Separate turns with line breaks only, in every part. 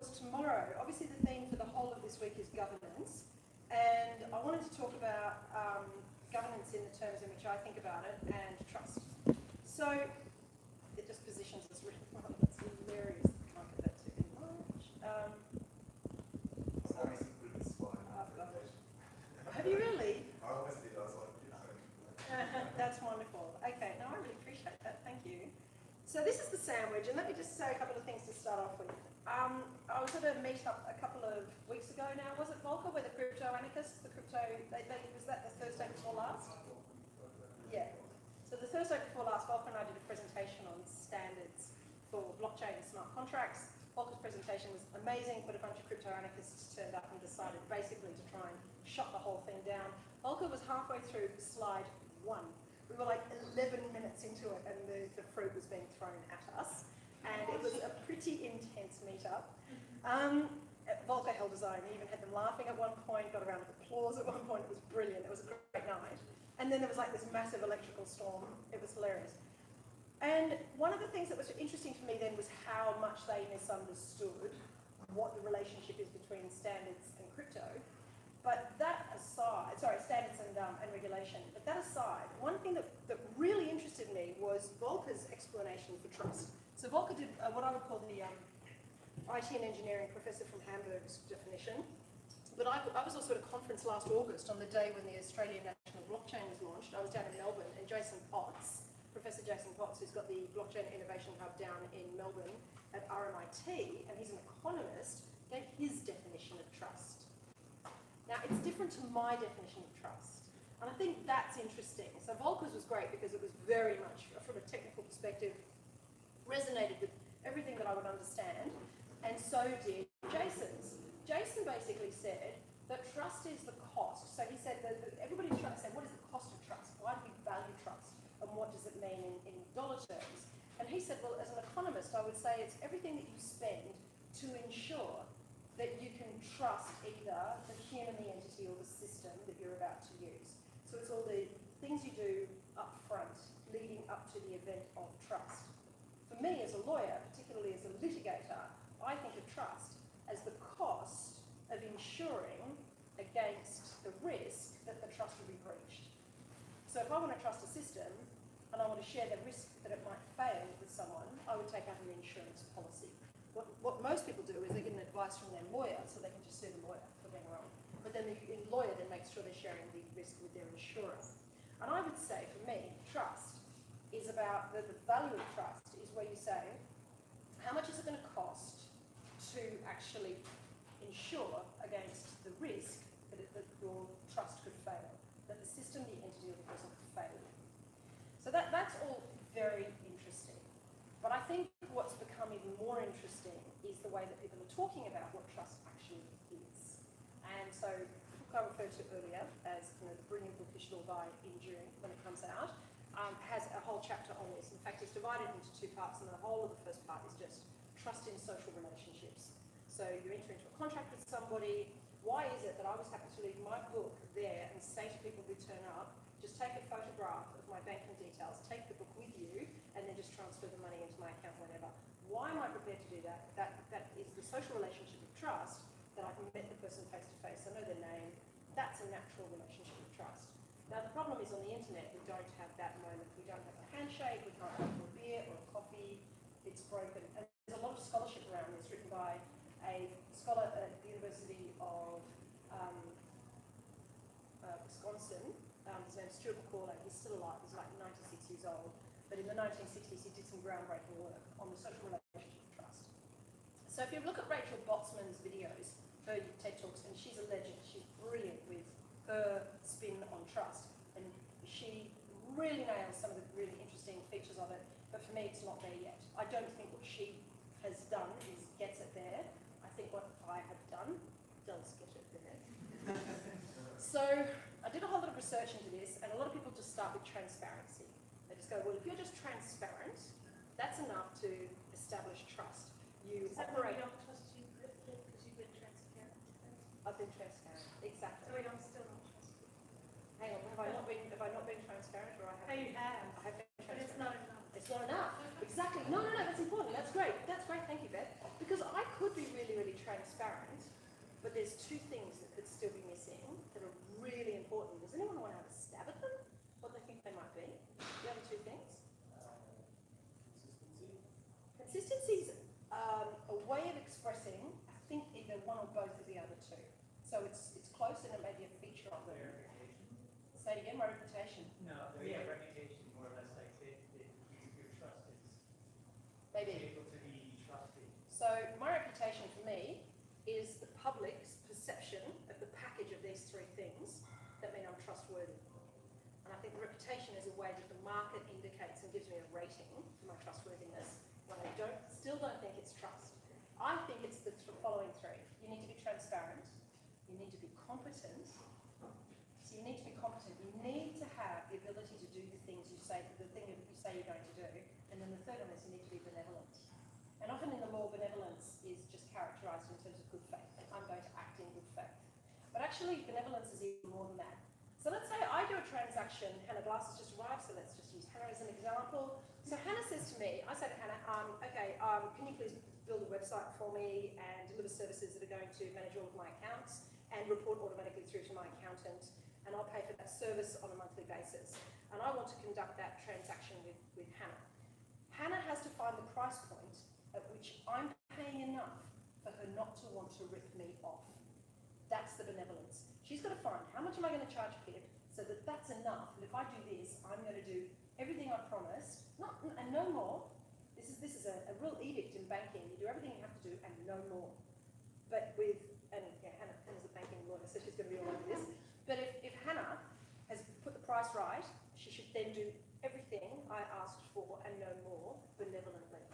tomorrow, obviously the theme for the whole of this week is governance, and I wanted to talk about governance in the terms in which I think about it, and trust. So, it just positions us really well. That's hilarious. I can't get that too much. Have you really?
I always did. I was like,
That's wonderful. Okay, no, I really appreciate that. Thank you. So this is the sandwich, and let me just say a couple of things to start off with. I was at a meetup a couple of weeks ago now, was it, Volker, where the crypto anarchists, was that the Thursday before last? Yeah. So the Thursday before last, Volker and I did a presentation on standards for blockchain and smart contracts. Volker's presentation was amazing, but a bunch of crypto anarchists turned up and decided basically to try and shut the whole thing down. Volker was halfway through slide 1. We were like 11 minutes into it and the fruit was being thrown at us. And it was a pretty intense meetup. Volker held his own. He even had them laughing at one point, got a round of applause at one point. It was brilliant. It was a great night. And then there was like this massive electrical storm. It was hilarious. And one of the things that was interesting for me then was how much they misunderstood what the relationship is between standards and crypto. But that aside, standards and regulation, but that aside, one thing that really interested me was Volker's explanation for trust. So Volker did what I would call the IT and engineering professor from Hamburg's definition. But I was also at a conference last August on the day when the Australian National Blockchain was launched. I was down in Melbourne, and Jason Potts, Professor Jason Potts, who's got the Blockchain Innovation Hub down in Melbourne at RMIT, and he's an economist, gave his definition of trust. Now, it's different to my definition of trust, and I think that's interesting. So Volker's was great because it was very much, from a technical perspective, resonated with everything that I would understand, and so did Jason's. Jason basically said that trust is the cost. So he said that everybody's trying to say, what is the cost of trust? Why do we value trust? And what does it mean in dollar terms? And he said, well, as an economist, I would say it's everything that you spend to ensure that you can trust either the human, the entity, or the system that you're about to use. So it's all the things you do up front, leading up to the event of trust. For me, as a lawyer, particularly as a litigator, I think of trust as the cost of ensuring against the risk that the trust will be breached. So if I want to trust a system and I want to share the risk that it might fail with someone, I would take out an insurance policy. What most people do is they get an advice from their lawyer so they can just sue the lawyer for being wrong. But then the lawyer then makes sure they're sharing the risk with their insurer. And I would say, for me, trust is about the value of trust is where you say, how much is it going to cost to actually ensure against the risk that your trust could fail, that the system, the entity, or the person could fail. So that's all very interesting. But I think what's become even more interesting is the way that people are talking about what trust actually is. And so the book I referred to earlier as the brilliant book you should all buy in June when it comes out, has a whole chapter on this. In fact, it's divided into 2 parts, and the whole of the first part is just trust in social relationships. So you enter into a contract with somebody. Why is it that I was happy to leave my book there and say to people who turn up, just take a photograph of my banking details, take the book with you, and then just transfer the money into my account whenever? Why am I prepared to do that? That is the social relationship of trust, that I've met the person face to face, I know their name. That's a natural relationship of trust. Now the problem is on the internet, we don't have that moment. We don't have a handshake, we can't go for a beer or a coffee. It's broken. And there's a lot of scholarship around this written by a scholar at the University of Wisconsin. His name's Stuart McCauley. He's still alive. He's like 96 years old. But in the 1960s, he did some groundbreaking work on the social relationship of trust. So if you look at Rachel Botsman's videos, her TED Talks, and she's a legend. She's brilliant with her spin on trust. And she really nails some of the really interesting features of it. But for me, it's not there yet. I don't think what she has done gets it there. I think what I have done does get it there. So I did a whole lot of research into this, and a lot of people just start with transparency. They just go, well, if you're just transparent, that's enough to establish trust. You operate.
We don't trust you because you've been transparent.
I've been transparent, exactly.
So we don't still not trust you.
Hang on, have I not been transparent, or I have?
Oh, you have.
I have been transparent.
But it's not enough.
It's not enough. Exactly. No, that's important. That's great. Thank you, Beth. Because I could be really, really on both of the other two. So it's close and it may be a feature of them. Say it again, my reputation.
No, yeah, reputation, more or less, like your trust is
Maybe.
able to be trusted.
So my reputation for me is the public's perception of the package of these three things that mean I'm trustworthy. And I think reputation is a way that the market indicates and gives me a rating for my trustworthiness when I still don't think it's trust. I think it's the following three. You need to be transparent. You need to be competent. So you need to be competent. You need to have the ability to do the things you say, the thing that you say you're going to do. And then the third one is you need to be benevolent. And often in the law, benevolence is just characterised in terms of good faith. I'm going to act in good faith. But actually, benevolence is even more than that. So let's say I do a transaction, Hannah Glass has just arrived, so let's just use Hannah as an example. So Hannah says to me, I say to Hannah, can you please build a website for me and deliver services that are going to manage all of my accounts and report automatically through to my accountant, and I'll pay for that service on a monthly basis. And I want to conduct that transaction with Hannah. Hannah has to find the price point at which I'm paying enough for her not to want to rip me off. That's the benevolence. She's got to find how much am I going to charge Pip so that that's enough. And if I do this, I'm going to do everything I promised, and no more. This is a real edict in banking. You do everything you have to do and no more. But Hannah's a banking lawyer, so she's going to be all over this. But if Hannah has put the price right, she should then do everything I asked for and no more benevolently.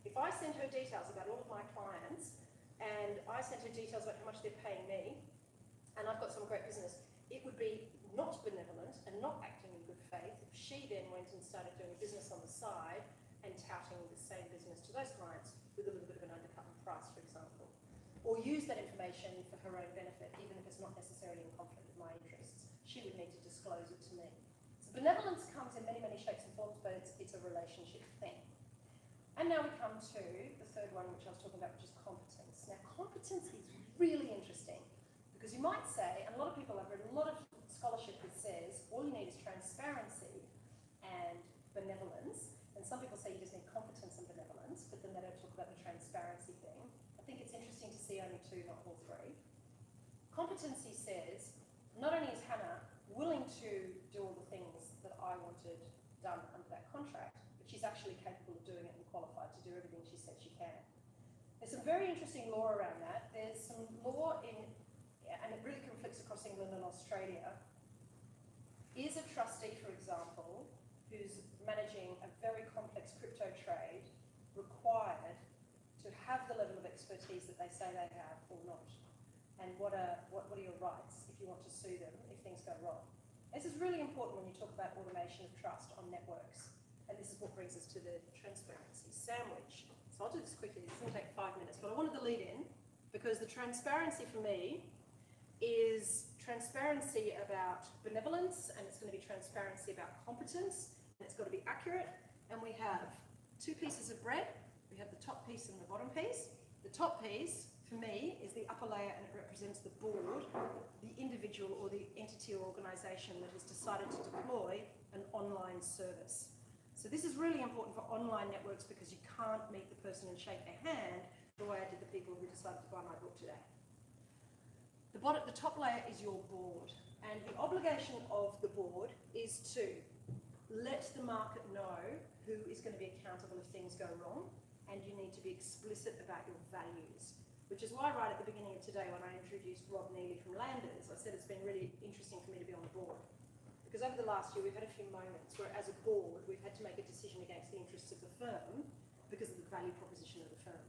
If I send her details about all of my clients, and I sent her details about how much they're paying me, and I've got some great business, it would be not benevolent and not acting in good faith if she then went and started doing business on the side and touting the same business to those clients with a little bit of an undercut in price, for example. Or use that information for her own benefit, even if it's not necessarily in conflict with my interests. She would need to disclose it to me. So benevolence comes in many, many shapes and forms, but it's a relationship thing. And now we come to the third one, which I was talking about, which is competence. Now, competence is really interesting because you might say, and a lot of people, I've read a lot of scholarship that says all you need is transparency and benevolence. And some people say you just need competence and benevolence, but then they don't talk about the transparency thing. I think it's interesting to see only two, not all three. Competency says, not only is Hannah willing to do all the things that I wanted done under that contract, but she's actually capable of doing it and qualified to do everything she said she can. There's some very interesting law around that. There's some law and it really conflicts across England and Australia. Is a trustee, for example, who's managing a very complex crypto trade required to have the level of expertise that they say they have or not? And what are your rights if you want to sue them if things go wrong? This is really important when you talk about automation of trust on networks. And this is what brings us to the transparency sandwich. So I'll do this quickly, it's going to take 5 minutes, but I wanted to lead in because the transparency for me is transparency about benevolence, and it's going to be transparency about competence, and it's got to be accurate. And we have two pieces of bread. We have the top piece and the bottom piece. The top piece, for me, is the upper layer, and it represents the board, the individual or the entity or organisation that has decided to deploy an online service. So this is really important for online networks because you can't meet the person and shake their hand the way I did the people who decided to buy my book today. The top layer is your board, and the obligation of the board is to let the market know who is going to be accountable if things go wrong, and you need to be explicit about your values, which is why right at the beginning of today when I introduced Rob Neely from Landers, I said it's been really interesting for me to be on the board. Because over the last year we've had a few moments where as a board we've had to make a decision against the interests of the firm because of the value proposition of the firm.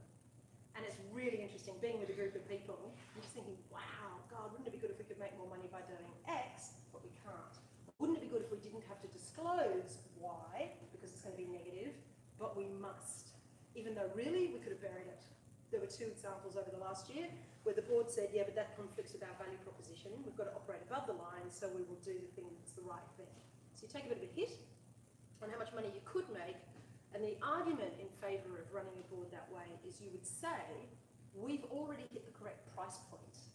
And it's really interesting being with a group of people and just thinking, wow, God, wouldn't it be good if we could make more money by doing X, but we can't. Wouldn't it be good if we didn't have to disclose Y, because it's going to be negative, but we must. Even though really we could have buried it. There were two examples over the last year where the board said, yeah, but that conflicts with our value proposition. We've got to operate above the line, so we will do the thing that's the right thing. So you take a bit of a hit on how much money you could make. And the argument in favour of running a board that way is you would say, we've already hit the correct price point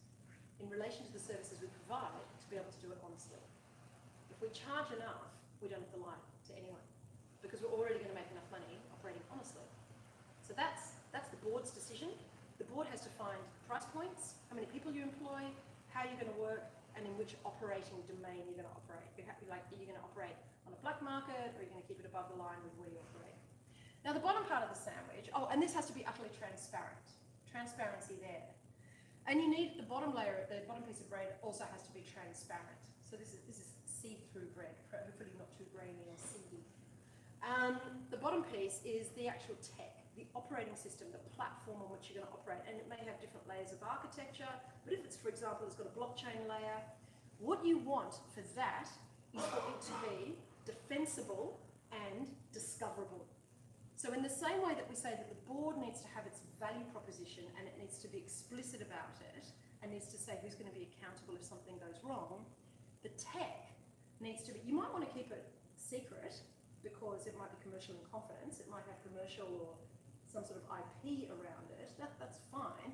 in relation to the services we provide to be able to do it honestly. If we charge enough, we don't have to lie to anyone because we're already going to make enough money operating honestly. So that's the board's decision. The board has to find price points, how many people you employ, how you're going to work, and in which operating domain you're going to operate. Like, are you going to operate on a black market, or are you going to keep it above the line with where you operate? Now, the bottom part of the sandwich, and this has to be utterly transparent. Transparency there. And you need the bottom layer, the bottom piece of bread also has to be transparent. So this is see-through bread, hopefully not too grainy or seedy. The bottom piece is the actual tech, the operating system, the platform on which you're going to operate. And it may have different layers of architecture, but if it's, for example, it's got a blockchain layer, what you want for that is for it to be defensible and discoverable. So in the same way that we say that the board needs to have its value proposition and it needs to be explicit about it and needs to say who's going to be accountable if something goes wrong, the tech needs to be, you might want to keep it secret because it might be commercial in confidence, it might have commercial or some sort of IP around it, that's fine,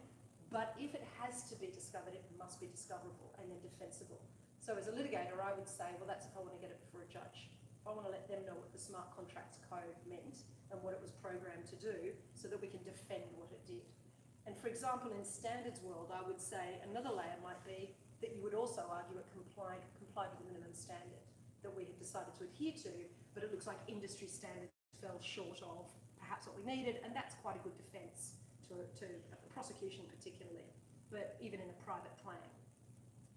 but if it has to be discovered, it must be discoverable and then defensible. So as a litigator, I would say, well, that's if I want to get it before a judge. I want to let them know what the smart contracts code meant and what it was programmed to do so that we can defend what it did. And for example, in standards world, I would say another layer might be that you would also argue it complied with the minimum standard that we had decided to adhere to, but it looks like industry standards fell short of perhaps what we needed, and that's quite a good defence to a prosecution particularly, but even in a private claim.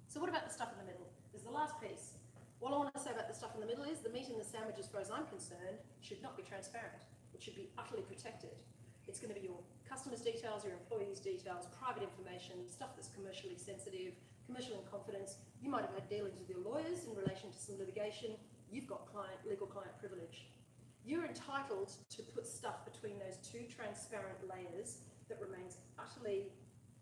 So what about the stuff in the middle? This is the last piece. All I want to say about the stuff in the middle is the meat in the sandwich, as far as I'm concerned, should not be transparent. It should be utterly protected. It's going to be your customers' details, your employees' details, private information, stuff that's commercially sensitive, commercial in confidence. You might have had dealings with your lawyers in relation to some litigation. You've got legal client privilege. You're entitled to put stuff between those two transparent layers that remains utterly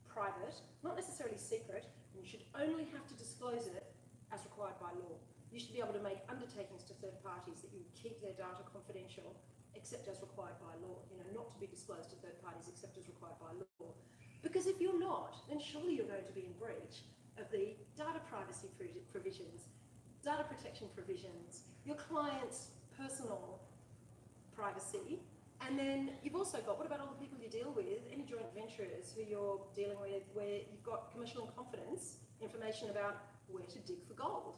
private, not necessarily secret, and you should only have to disclose it as required by law. You should be able to make undertakings to third parties that you keep their data confidential except as required by law, not to be disclosed to third parties except as required by law. Because if you're not, then surely you're going to be in breach of the data privacy provisions, data protection provisions, your client's personal privacy, and then you've also got, what about all the people you deal with, any joint venturers who you're dealing with where you've got commercial in confidence information about where to dig for gold.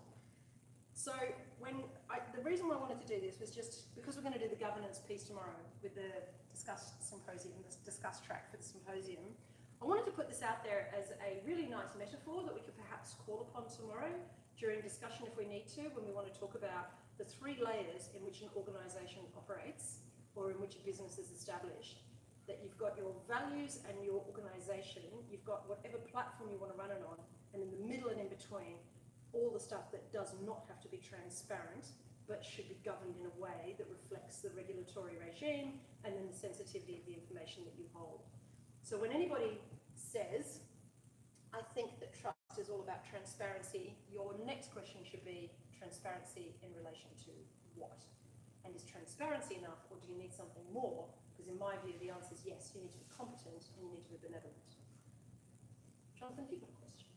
So the reason why I wanted to do this was just because we're going to do the governance piece tomorrow with the discuss track for the symposium. I wanted to put this out there as a really nice metaphor that we could perhaps call upon tomorrow during discussion if we need to, when we want to talk about the three layers in which an organisation operates or in which a business is established. That you've got your values and your organisation, you've got whatever platform you want to run it on, and in the middle and in between, all the stuff that does not have to be transparent, but should be governed in a way that reflects the regulatory regime and then the sensitivity of the information that you hold. So when anybody says, I think that trust is all about transparency, your next question should be transparency in relation to what? And is transparency enough, or do you need something more? Because in my view, the answer is yes, you need to be competent and you need to be benevolent. Jonathan, have you got a question?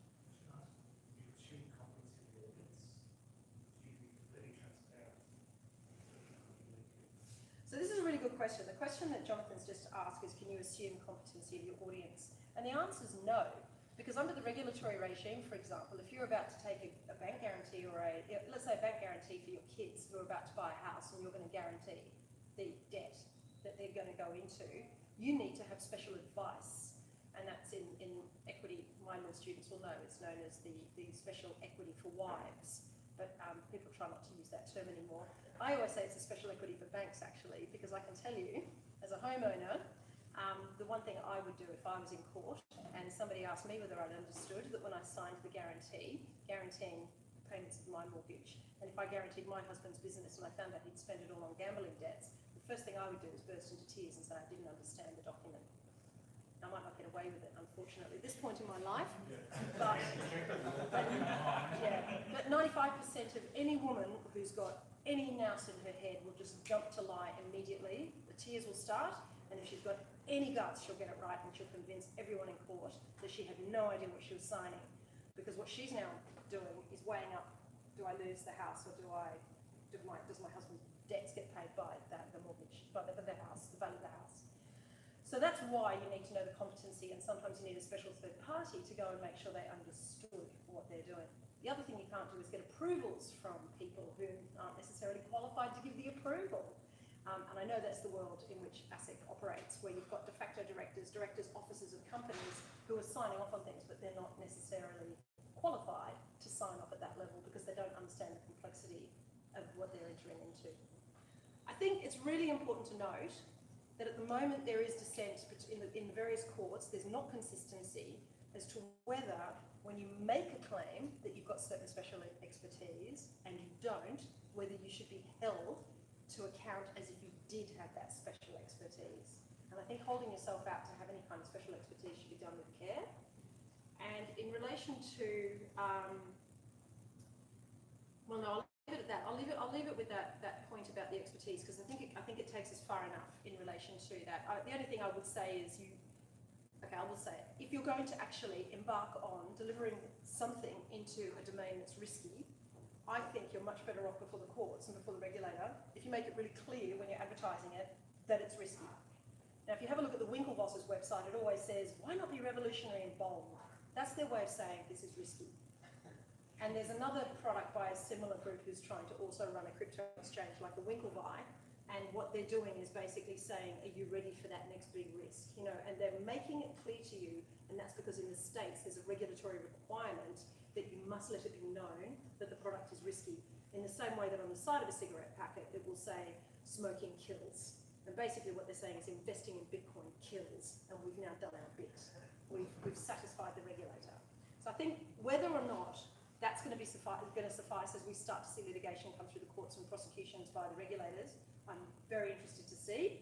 So this is a really good question. The question that Jonathan's just asked is, can you assume competency of your audience? And the answer is no, because under the regulatory regime, for example, if you're about to take a bank guarantee or let's say a bank guarantee for your kids who are about to buy a house and you're going to guarantee the debt that they're going to go into, you need to have special advice. And that's in equity, my law students will know, it's known as the special equity for wives. But people try not to use that term anymore. I always say it's a special equity for banks, actually, because I can tell you, as a homeowner, the one thing I would do if I was in court and somebody asked me whether I'd understood that when I signed the guarantee, guaranteeing the payments of my mortgage, and if I guaranteed my husband's business and I found out he'd spent it all on gambling debts, the first thing I would do is burst into tears and say I didn't understand the document. I might not get away with it, unfortunately, at this point in my life, but 95% of any woman who's got any nous in her head will just jump to lie immediately. The tears will start, and if she's got any guts, she'll get it right, and she'll convince everyone in court that she had no idea what she was signing. Because what she's now doing is weighing up, do I lose the house, or does my husband's debts get paid by the mortgage, by the house, the value of the house? So that's why you need to know the competency, and sometimes you need a special third party to go and make sure they understood what they're doing. The other thing you can't do is get approvals from people who aren't necessarily qualified to give the approval. And I know that's the world in which ASIC operates, where you've got de facto directors, officers of companies who are signing off on things, but they're not necessarily qualified to sign off at that level because they don't understand the complexity of what they're entering into. I think it's really important to note that at the moment there is dissent in the various courts. There's not consistency as to whether, when you make a claim that you've got certain special expertise and you don't, whether you should be held to account as if you did have that special expertise. And I think holding yourself out to have any kind of special expertise should be done with care. And in relation to, well, no, I'll leave it at that. I'll leave it with that point about the expertise, because I think it takes us far enough in relation to that. The only thing I would say is I will say it. If you're going to actually embark on delivering something into a domain that's risky, I think you're much better off before the courts and before the regulator if you make it really clear when you're advertising it that it's risky. Now, if you have a look at the Winklevosses website, it always says, why not be revolutionary and bold? That's their way of saying this is risky. And there's another product by a similar group who's trying to also run a crypto exchange like the Winklevi, and what they're doing is basically saying, are you ready for that next big risk? You know, and they're making it clear to you, and that's because in the States there's a regulatory requirement that you must let it be known that the product is risky. In the same way that on the side of a cigarette packet it will say, smoking kills. And basically what they're saying is investing in Bitcoin kills, and we've now done our bit. We've satisfied the regulator. So I think whether or not that's going to suffice as we start to see litigation come through the courts and prosecutions by the regulators, I'm very interested to see.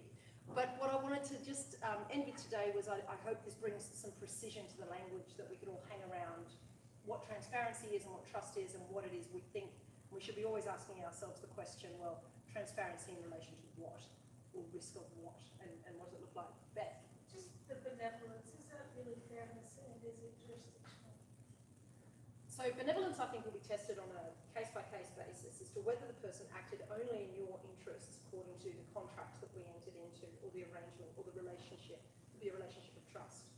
But what I wanted to just end with today was I hope this brings some precision to the language that we can all hang around what transparency is and what trust is and what it is we think. We should be always asking ourselves the question, well, transparency in relation to what? Or risk of what? And what does it look like? Beth?
Just the benevolence, is that really fairness and is it jurisdictional?
So benevolence, I think, will be tested on a case-by-case basis as to whether the person acted only in your interests according to the contract that we entered into, or the arrangement, or the relationship, the relationship of trust.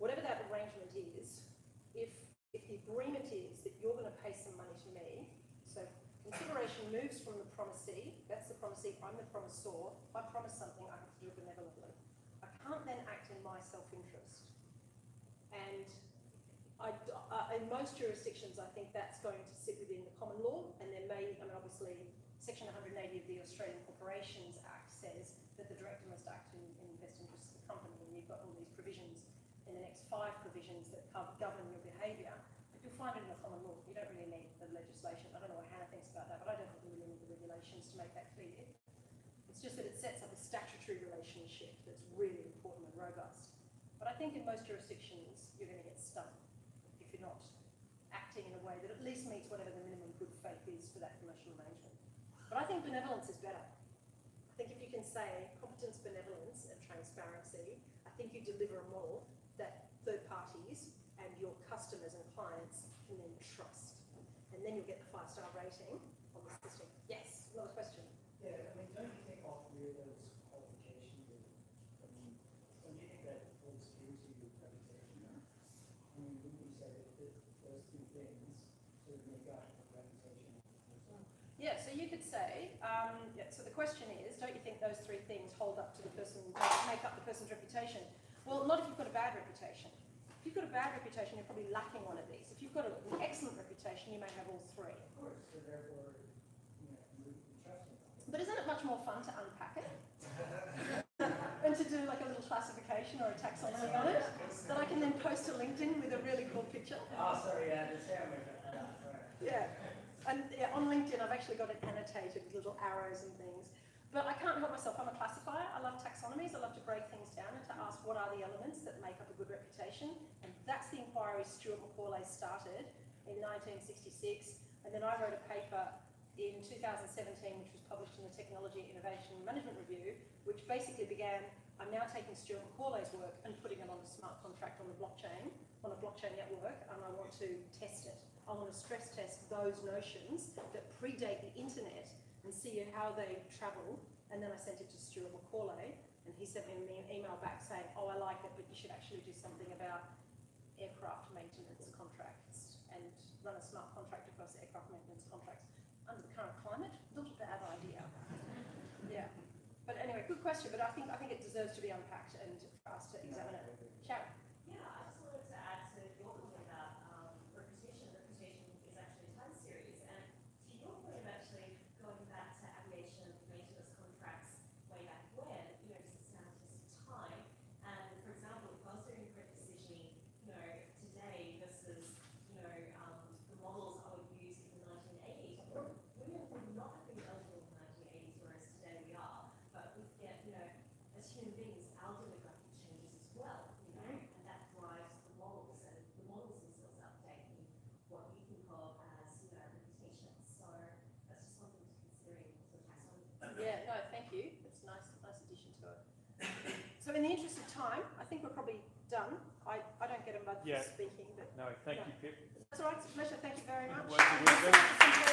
Whatever that arrangement is, if the agreement is that you're going to pay some money to me, so consideration moves from the promisee, that's the promisee, I'm the promisor. If I promise something, I have to do it benevolently. I can't then act in my self-interest. And in most jurisdictions, I think that's going to sit within the common law, and there may, obviously, Section 180 of the Australian Corporations Act says that the director must act in the best interest of the company, and you've got all these provisions in the next 5 provisions that govern your behaviour. But you'll find it in the common law. You don't really need the legislation. I don't know what Hannah thinks about that, but I don't think we really need the regulations to make that clear. It's just that it sets up a statutory relationship that's really important and robust. But I think in most jurisdictions, you're going to get stung if you're not acting in a way that at least meets whatever the minimum good faith is for that commercial arrangement. But I think benevolence is better. I think if you can say competence, benevolence, and transparency, I think you deliver a model that third parties and your customers and clients can then trust. And then you'll get the 5-star rating on the system. Yes, another question.
Yeah, don't you think all 3 of those qualifications, don't you think that holds true to your reputation? Wouldn't you say that those 2 things sort of make up the reputation?
Yeah, so you could say, so the question is, don't you think those 3 things hold up to the person, make up the person's reputation? Well, not if you've got a bad reputation. If you've got a bad reputation, you're probably lacking one of these. If you've got an excellent reputation, you may have all 3.
Of course, so therefore, you trust me.
But isn't it much more fun to unpack it? And to do like a little classification or a taxonomy on it that I can then post to LinkedIn with a really cool picture?
Oh, sorry, yeah, the sandwich.
Yeah. And yeah, on LinkedIn, I've actually got it annotated with little arrows and things. But I can't help myself. I'm a classifier. I love taxonomies. I love to break things down and to ask what are the elements that make up a good reputation. And that's the inquiry Stuart Macaulay started in 1966. And then I wrote a paper in 2017, which was published in the Technology Innovation Management Review, which basically began, I'm now taking Stuart Macaulay's work and putting it on a smart contract on a blockchain network, and I want to test it. I want to stress test those notions that predate the internet and see how they travel. And then I sent it to Stuart Macaulay, And he sent me an email back saying, oh, I like it, but you should actually do something about aircraft maintenance contracts and run a smart contract across aircraft maintenance contracts. Under the current climate, not a bad idea. Yeah. But anyway, good question, but I think it deserves to be unpacked and for us to examine it. Sharon?
Yeah, I just wanted to add to your point about reputation. Reputation is actually a time series, and to your point of actually going back to aviation maintenance contracts way back when, just it stands just time. And for example, if I was doing credit decisioning, today versus, the models I would use in the 1980s, women would not have been eligible in the 1980s, whereas today we are. But we get, as human beings, our demographic changes as well, and that drives the models, and the models themselves update in what you think of as, reputation. So that's just something to consider in the taxonomy.
Yeah, no, thank you. That's a nice addition to it. So in the interest of time, I think we're probably done. I don't get a mud for
Yeah.
speaking, but
No, thank you, Pip.
that's all right. It's a pleasure. Thank you very much.
Well,